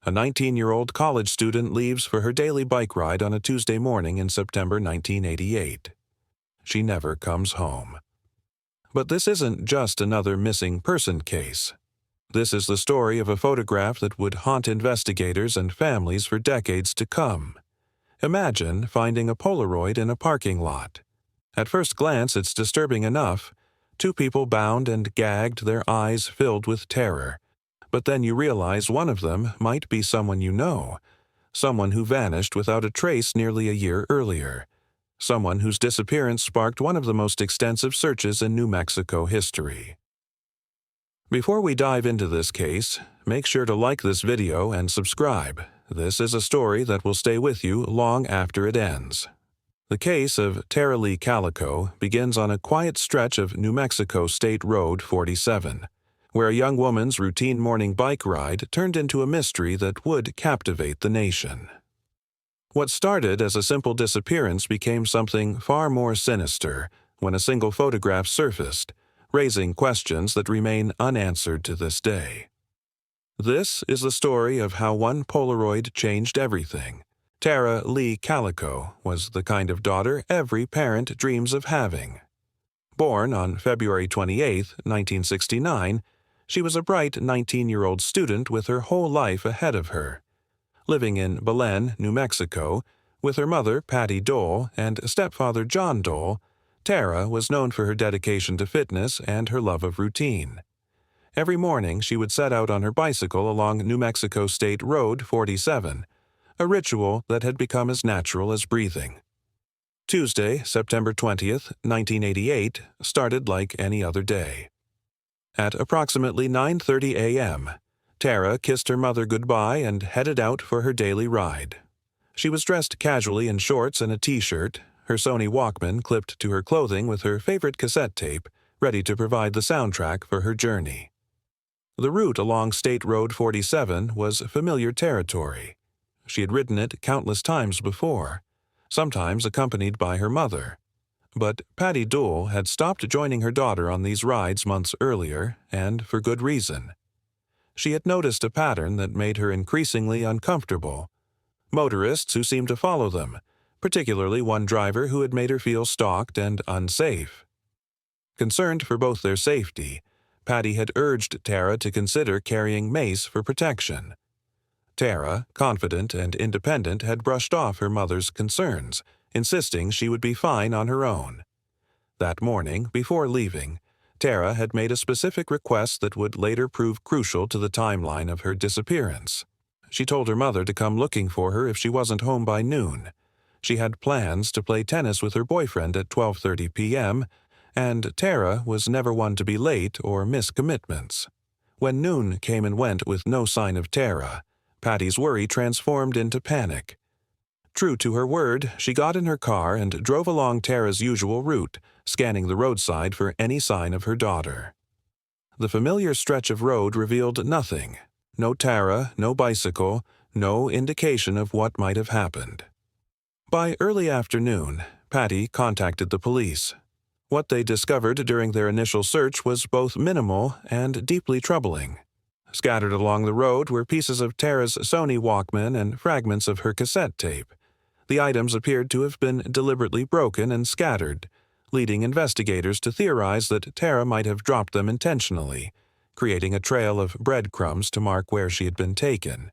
A 19-year-old college student leaves for her daily bike ride on a Tuesday morning in September 1988. She never comes home. But this isn't just another missing person case. This is the story of a photograph that would haunt investigators and families for decades to come. Imagine finding a Polaroid in a parking lot. At first glance, it's disturbing enough. Two people bound and gagged, their eyes filled with terror. But then you realize one of them might be someone you know, someone who vanished without a trace nearly a year earlier, someone whose disappearance sparked one of the most extensive searches in New Mexico history. Before we dive into this case, make sure to like this video and subscribe. This is a story that will stay with you long after it ends. The case of Tara Calico begins on a quiet stretch of New Mexico State Road 47, where a young woman's routine morning bike ride turned into a mystery that would captivate the nation. What started as a simple disappearance became something far more sinister when a single photograph surfaced, raising questions that remain unanswered to this day. This is the story of how one Polaroid changed everything. Tara Calico was the kind of daughter every parent dreams of having. Born on February 28, 1969, she was a bright 19-year-old student with her whole life ahead of her. Living in Belen, New Mexico, with her mother, Patty Dole, and stepfather, John Dole, Tara was known for her dedication to fitness and her love of routine. Every morning, she would set out on her bicycle along New Mexico State Road 47, a ritual that had become as natural as breathing. Tuesday, September 20th, 1988, started like any other day. At approximately 9:30 a.m., Tara kissed her mother goodbye and headed out for her daily ride. She was dressed casually in shorts and a t-shirt, her Sony Walkman clipped to her clothing with her favorite cassette tape, ready to provide the soundtrack for her journey. The route along State Road 47 was familiar territory. She had ridden it countless times before, sometimes accompanied by her mother. But Patty Dole had stopped joining her daughter on these rides months earlier, and for good reason. She had noticed a pattern that made her increasingly uncomfortable. Motorists who seemed to follow them, particularly one driver who had made her feel stalked and unsafe. Concerned for both their safety, Patty had urged Tara to consider carrying mace for protection. Tara, confident and independent, had brushed off her mother's concerns, insisting she would be fine on her own. That morning, before leaving, Tara had made a specific request that would later prove crucial to the timeline of her disappearance. She told her mother to come looking for her if she wasn't home by noon. She had plans to play tennis with her boyfriend at 12:30 p.m., and Tara was never one to be late or miss commitments. When noon came and went with no sign of Tara, Patty's worry transformed into panic. True to her word, she got in her car and drove along Tara's usual route, scanning the roadside for any sign of her daughter. The familiar stretch of road revealed nothing. No Tara, no bicycle, no indication of what might have happened. By early afternoon, Patty contacted the police. What they discovered during their initial search was both minimal and deeply troubling. Scattered along the road were pieces of Tara's Sony Walkman and fragments of her cassette tape. The items appeared to have been deliberately broken and scattered, leading investigators to theorize that Tara might have dropped them intentionally, creating a trail of breadcrumbs to mark where she had been taken.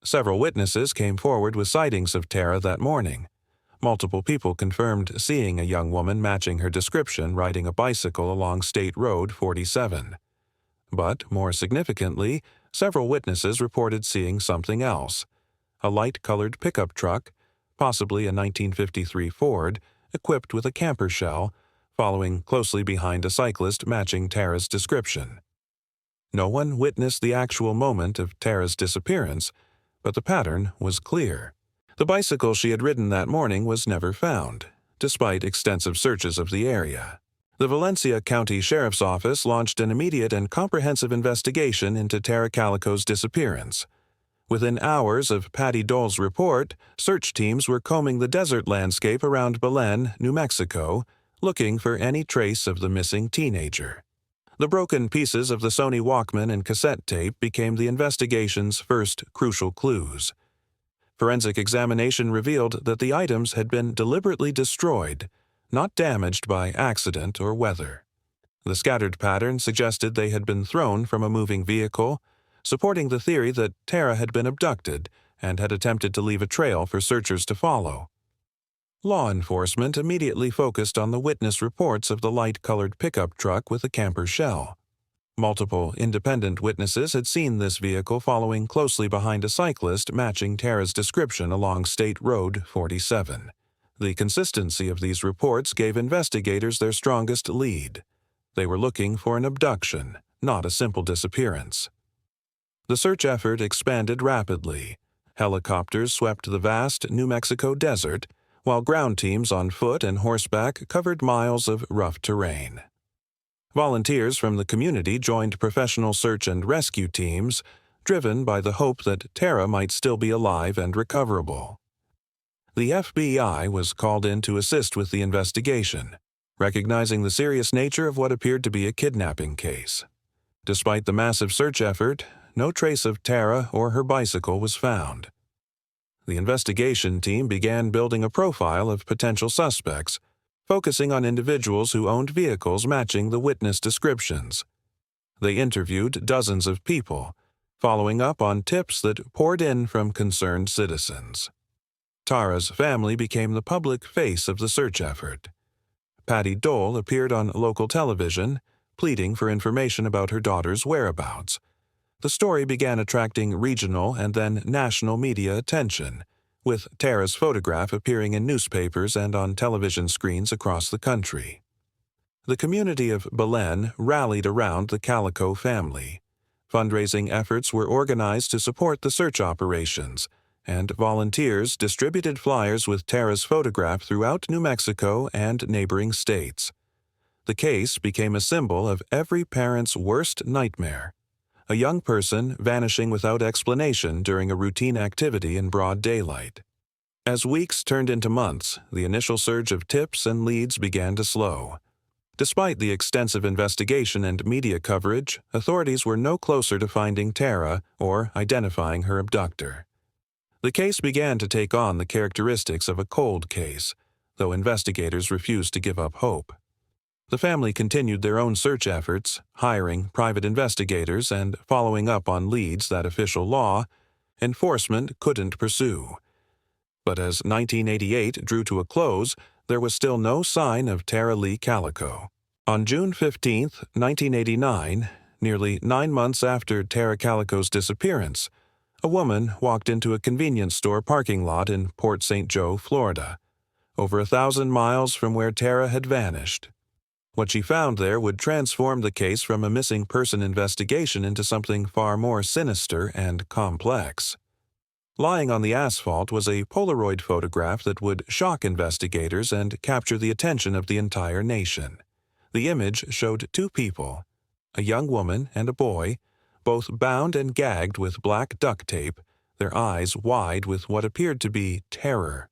Several witnesses came forward with sightings of Tara that morning. Multiple people confirmed seeing a young woman matching her description riding a bicycle along State Road 47. But, more significantly, several witnesses reported seeing something else: a light-colored pickup truck, possibly a 1953 Ford, equipped with a camper shell, following closely behind a cyclist matching Tara's description. No one witnessed the actual moment of Tara's disappearance, but the pattern was clear. The bicycle she had ridden that morning was never found, despite extensive searches of the area. The Valencia County Sheriff's Office launched an immediate and comprehensive investigation into Tara Calico's disappearance. Within hours of Patty Dole's report, search teams were combing the desert landscape around Belen, New Mexico, looking for any trace of the missing teenager. The broken pieces of the Sony Walkman and cassette tape became the investigation's first crucial clues. Forensic examination revealed that the items had been deliberately destroyed, not damaged by accident or weather. The scattered pattern suggested they had been thrown from a moving vehicle, supporting the theory that Tara had been abducted and had attempted to leave a trail for searchers to follow. Law enforcement immediately focused on the witness reports of the light-colored pickup truck with a camper shell. Multiple independent witnesses had seen this vehicle following closely behind a cyclist matching Tara's description along State Road 47. The consistency of these reports gave investigators their strongest lead. They were looking for an abduction, not a simple disappearance. The search effort expanded rapidly. Helicopters swept the vast New Mexico desert, while ground teams on foot and horseback covered miles of rough terrain. Volunteers from the community joined professional search and rescue teams, driven by the hope that Tara might still be alive and recoverable. The FBI was called in to assist with the investigation, recognizing the serious nature of what appeared to be a kidnapping case. Despite the massive search effort, no trace of Tara or her bicycle was found. The investigation team began building a profile of potential suspects, focusing on individuals who owned vehicles matching the witness descriptions. They interviewed dozens of people, following up on tips that poured in from concerned citizens. Tara's family became the public face of the search effort. Patty Dole appeared on local television, pleading for information about her daughter's whereabouts. The story began attracting regional and then national media attention, with Tara's photograph appearing in newspapers and on television screens across the country. The community of Belen rallied around the Calico family. Fundraising efforts were organized to support the search operations, and volunteers distributed flyers with Tara's photograph throughout New Mexico and neighboring states. The case became a symbol of every parent's worst nightmare: a young person vanishing without explanation during a routine activity in broad daylight. As weeks turned into months, the initial surge of tips and leads began to slow. Despite the extensive investigation and media coverage, authorities were no closer to finding Tara or identifying her abductor. The case began to take on the characteristics of a cold case, though investigators refused to give up hope. The family continued their own search efforts, hiring private investigators and following up on leads that official law enforcement couldn't pursue. But as 1988 drew to a close, there was still no sign of Tara Lee Calico. On June 15, 1989, nearly 9 months after Tara Calico's disappearance, a woman walked into a convenience store parking lot in Port St. Joe, Florida, over 1,000 miles from where Tara had vanished. What she found there would transform the case from a missing person investigation into something far more sinister and complex. Lying on the asphalt was a Polaroid photograph that would shock investigators and capture the attention of the entire nation. The image showed two people, a young woman and a boy, both bound and gagged with black duct tape, their eyes wide with what appeared to be terror.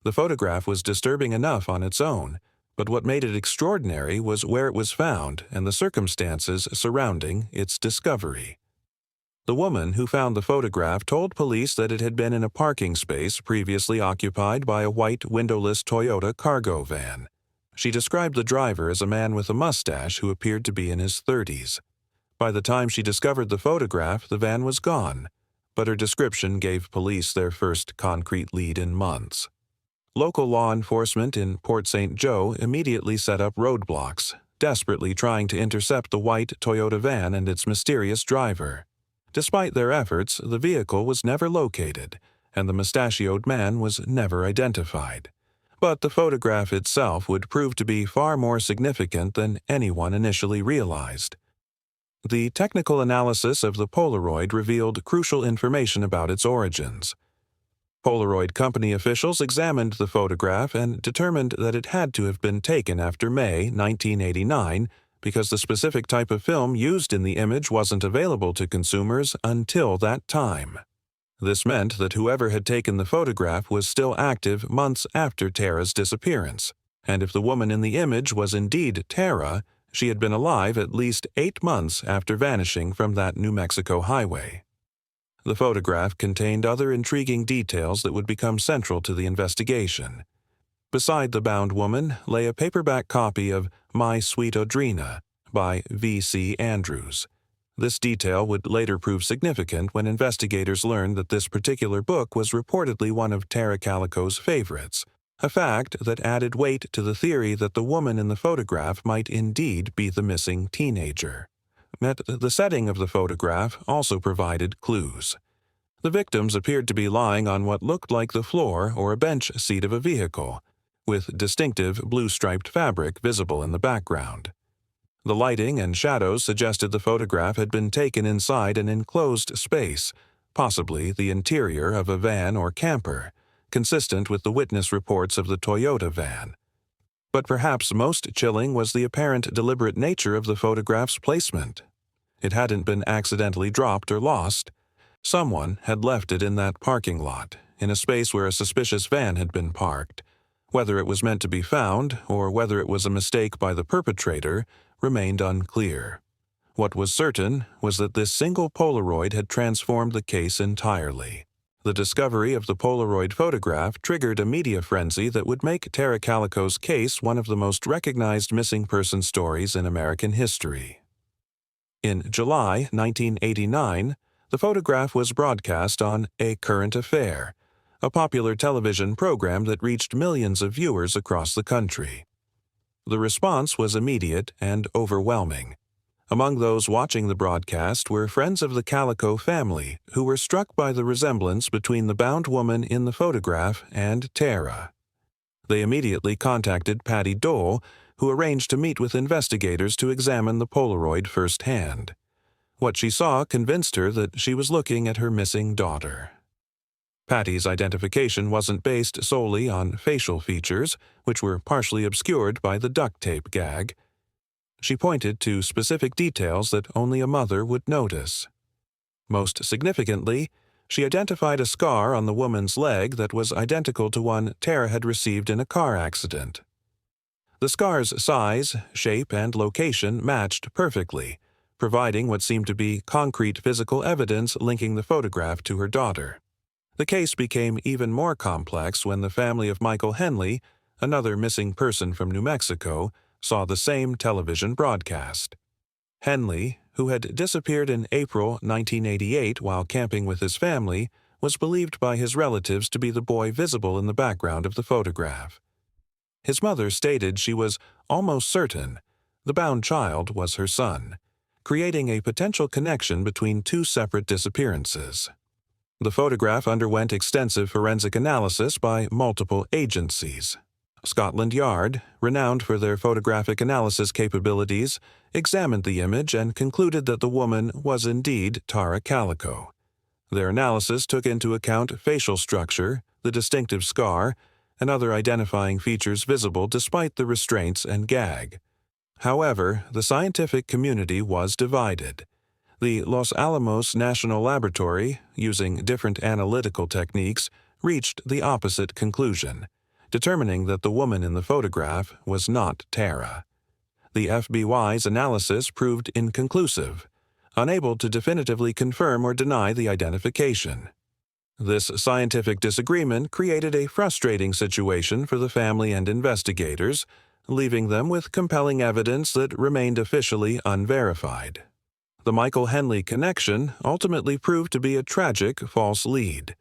The photograph was disturbing enough on its own, but what made it extraordinary was where it was found and the circumstances surrounding its discovery. The woman who found the photograph told police that it had been in a parking space previously occupied by a white windowless Toyota cargo van. She described the driver as a man with a mustache who appeared to be in his 30s. By the time she discovered the photograph, the van was gone, but her description gave police their first concrete lead in months. Local law enforcement in Port St. Joe immediately set up roadblocks, desperately trying to intercept the white Toyota van and its mysterious driver. Despite their efforts, the vehicle was never located, and the mustachioed man was never identified. But the photograph itself would prove to be far more significant than anyone initially realized. The technical analysis of the Polaroid revealed crucial information about its origins. Polaroid company officials examined the photograph and determined that it had to have been taken after May 1989 because the specific type of film used in the image wasn't available to consumers until that time. This meant that whoever had taken the photograph was still active months after Tara's disappearance, and if the woman in the image was indeed Tara, She had been alive at least 8 months after vanishing from that New Mexico highway. The photograph contained other intriguing details that would become central to the investigation. Beside the bound woman lay a paperback copy of My Sweet Audrina by V.C. Andrews. This detail would later prove significant when investigators learned that this particular book was reportedly one of Tara Calico's favorites, a fact that added weight to the theory that the woman in the photograph might indeed be the missing teenager. Yet the setting of the photograph also provided clues. The victims appeared to be lying on what looked like the floor or a bench seat of a vehicle, with distinctive blue-striped fabric visible in the background. The lighting and shadows suggested the photograph had been taken inside an enclosed space, possibly the interior of a van or camper, consistent with the witness reports of the Toyota van. But perhaps most chilling was the apparent deliberate nature of the photograph's placement. It hadn't been accidentally dropped or lost. Someone had left it in that parking lot, in a space where a suspicious van had been parked. Whether it was meant to be found, or whether it was a mistake by the perpetrator, remained unclear. What was certain was that this single Polaroid had transformed the case entirely. The discovery of the Polaroid photograph triggered a media frenzy that would make Tara Calico's case one of the most recognized missing person stories in American history. In July 1989, the photograph was broadcast on A Current Affair, a popular television program that reached millions of viewers across the country. The response was immediate and overwhelming. Among those watching the broadcast were friends of the Calico family who were struck by the resemblance between the bound woman in the photograph and Tara. They immediately contacted Patty Dole, who arranged to meet with investigators to examine the Polaroid firsthand. What she saw convinced her that she was looking at her missing daughter. Patty's identification wasn't based solely on facial features, which were partially obscured by the duct tape gag. She pointed to specific details that only a mother would notice. Most significantly, she identified a scar on the woman's leg that was identical to one Tara had received in a car accident. The scar's size, shape, and location matched perfectly, providing what seemed to be concrete physical evidence linking the photograph to her daughter. The case became even more complex when the family of Michael Henley, another missing person from New Mexico, saw the same television broadcast. Henley, who had disappeared in April 1988 while camping with his family, was believed by his relatives to be the boy visible in the background of the photograph. His mother stated she was almost certain the bound child was her son, creating a potential connection between two separate disappearances. The photograph underwent extensive forensic analysis by multiple agencies. Scotland Yard, renowned for their photographic analysis capabilities, examined the image and concluded that the woman was indeed Tara Calico. Their analysis took into account facial structure, the distinctive scar, and other identifying features visible despite the restraints and gag. However, the scientific community was divided. The Los Alamos National Laboratory, using different analytical techniques, reached the opposite conclusion, determining that the woman in the photograph was not Tara. The FBI's analysis proved inconclusive, unable to definitively confirm or deny the identification. This scientific disagreement created a frustrating situation for the family and investigators, leaving them with compelling evidence that remained officially unverified. The Michael Henley connection ultimately proved to be a tragic false lead.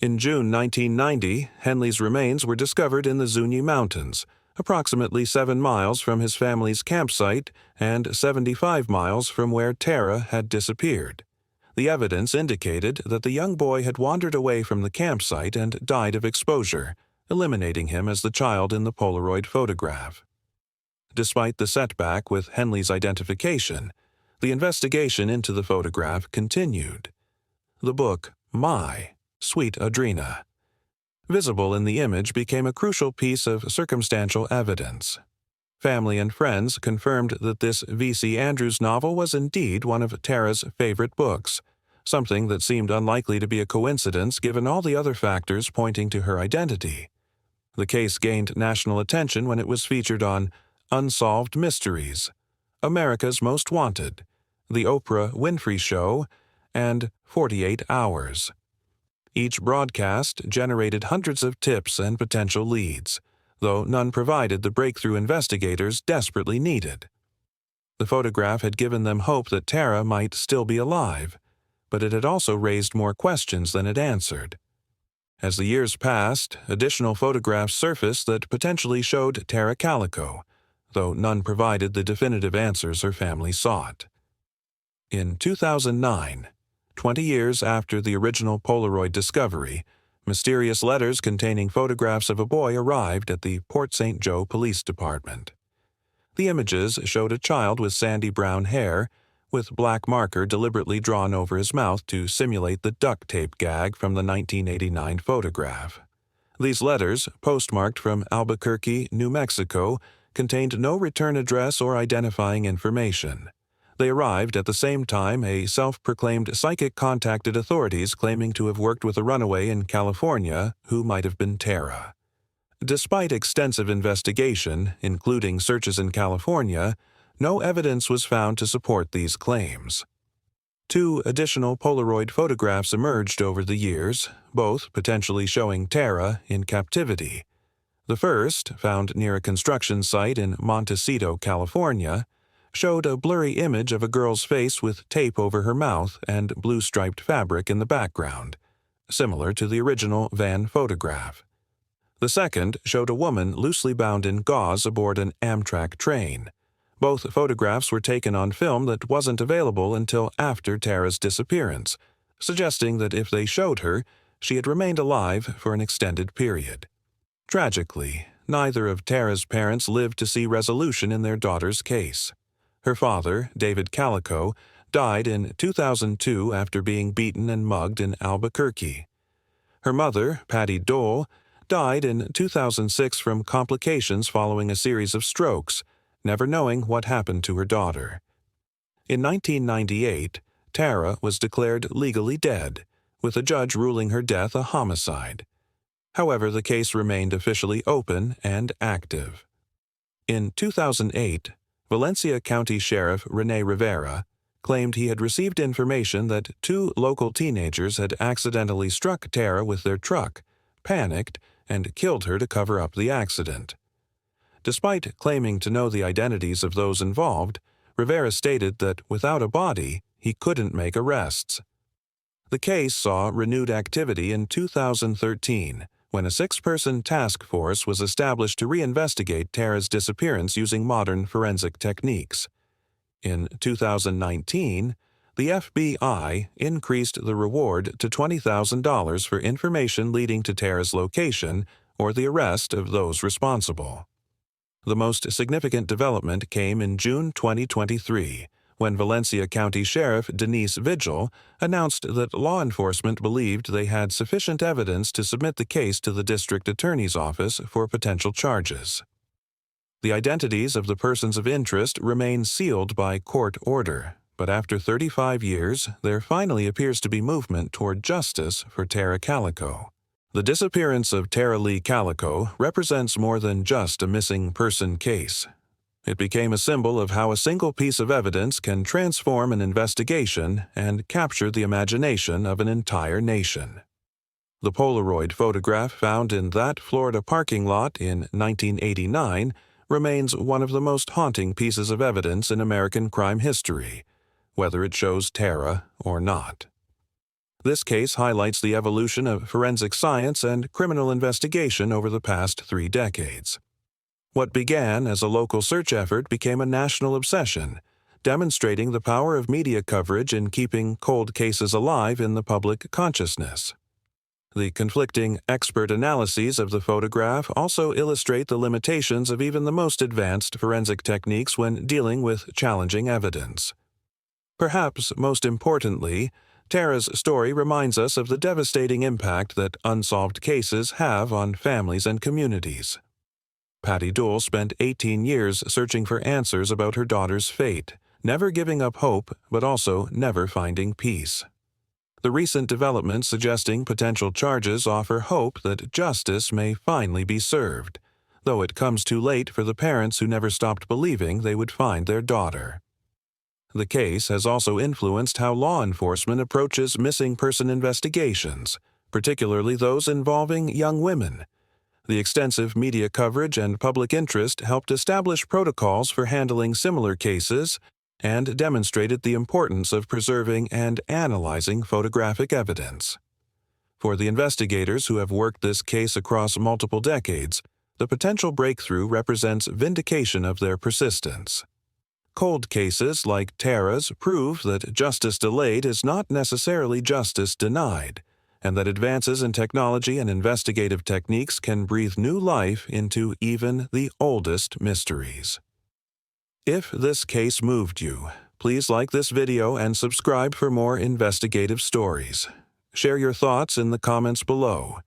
In June 1990, Henley's remains were discovered in the Zuni Mountains, approximately 7 miles from his family's campsite and 75 miles from where Tara had disappeared. The evidence indicated that the young boy had wandered away from the campsite and died of exposure, eliminating him as the child in the Polaroid photograph. Despite the setback with Henley's identification, the investigation into the photograph continued. The book, My Sweet Audrina, visible in the image, became a crucial piece of circumstantial evidence. Family and friends confirmed that this V.C. Andrews novel was indeed one of Tara's favorite books, something that seemed unlikely to be a coincidence given all the other factors pointing to her identity. The case gained national attention when it was featured on Unsolved Mysteries, America's Most Wanted, The Oprah Winfrey Show, and 48 Hours. Each broadcast generated hundreds of tips and potential leads, though none provided the breakthrough investigators desperately needed. The photograph had given them hope that Tara might still be alive, but it had also raised more questions than it answered. As the years passed, additional photographs surfaced that potentially showed Tara Calico, though none provided the definitive answers her family sought. In 2009, 20 years after the original Polaroid discovery, mysterious letters containing photographs of a boy arrived at the Port St. Joe Police Department. The images showed a child with sandy brown hair, with black marker deliberately drawn over his mouth to simulate the duct tape gag from the 1989 photograph. These letters, postmarked from Albuquerque, New Mexico, contained no return address or identifying information. They arrived at the same time a self-proclaimed psychic contacted authorities claiming to have worked with a runaway in California who might have been Tara. Despite extensive investigation, including searches in California, no evidence was found to support these claims. 2 additional Polaroid photographs emerged over the years, both potentially showing Tara in captivity. The first, found near a construction site in Montecito, California, showed a blurry image of a girl's face with tape over her mouth and blue-striped fabric in the background, similar to the original van photograph. The second showed a woman loosely bound in gauze aboard an Amtrak train. Both photographs were taken on film that wasn't available until after Tara's disappearance, suggesting that if they showed her, she had remained alive for an extended period. Tragically, neither of Tara's parents lived to see resolution in their daughter's case. Her father, David Calico, died in 2002 after being beaten and mugged in Albuquerque. Her mother, Patty Dole, died in 2006 from complications following a series of strokes, never knowing what happened to her daughter. In 1998, Tara was declared legally dead, with a judge ruling her death a homicide. However, the case remained officially open and active. In 2008, Valencia County Sheriff Rene Rivera claimed he had received information that 2 local teenagers had accidentally struck Tara with their truck, panicked, and killed her to cover up the accident. Despite claiming to know the identities of those involved, Rivera stated that without a body, he couldn't make arrests. The case saw renewed activity in 2013, when a 6-person task force was established to reinvestigate Tara's disappearance using modern forensic techniques. In 2019, the FBI increased the reward to $20,000 for information leading to Tara's location or the arrest of those responsible. The most significant development came in June 2023, when Valencia County Sheriff Denise Vigil announced that law enforcement believed they had sufficient evidence to submit the case to the district attorney's office for potential charges. The identities of the persons of interest remain sealed by court order, but after 35 years, there finally appears to be movement toward justice for Tara Calico. The disappearance of Tara Lee Calico represents more than just a missing person case. It became a symbol of how a single piece of evidence can transform an investigation and capture the imagination of an entire nation. The Polaroid photograph found in that Florida parking lot in 1989 remains one of the most haunting pieces of evidence in American crime history, whether it shows Tara or not. This case highlights the evolution of forensic science and criminal investigation over the past 3 decades. What began as a local search effort became a national obsession, demonstrating the power of media coverage in keeping cold cases alive in the public consciousness. The conflicting expert analyses of the photograph also illustrate the limitations of even the most advanced forensic techniques when dealing with challenging evidence. Perhaps most importantly, Tara's story reminds us of the devastating impact that unsolved cases have on families and communities. Patty Dole spent 18 years searching for answers about her daughter's fate, never giving up hope but also never finding peace. The recent developments suggesting potential charges offer hope that justice may finally be served, though it comes too late for the parents who never stopped believing they would find their daughter. The case has also influenced how law enforcement approaches missing person investigations, particularly those involving young women. The extensive media coverage and public interest helped establish protocols for handling similar cases and demonstrated the importance of preserving and analyzing photographic evidence. For the investigators who have worked this case across multiple decades, the potential breakthrough represents vindication of their persistence. Cold cases like Tara's prove that justice delayed is not necessarily justice denied, and that advances in technology and investigative techniques can breathe new life into even the oldest mysteries. If this case moved you, please like this video and subscribe for more investigative stories. Share your thoughts in the comments below.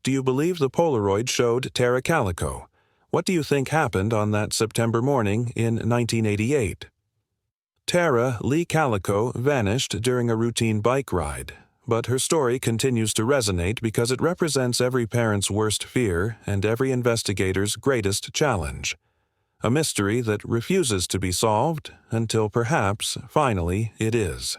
Do you believe the Polaroid showed Tara Calico? What do you think happened on that September morning in 1988? Tara Lee Calico vanished during a routine bike ride, but her story continues to resonate because it represents every parent's worst fear and every investigator's greatest challenge. A mystery that refuses to be solved until perhaps, finally, it is.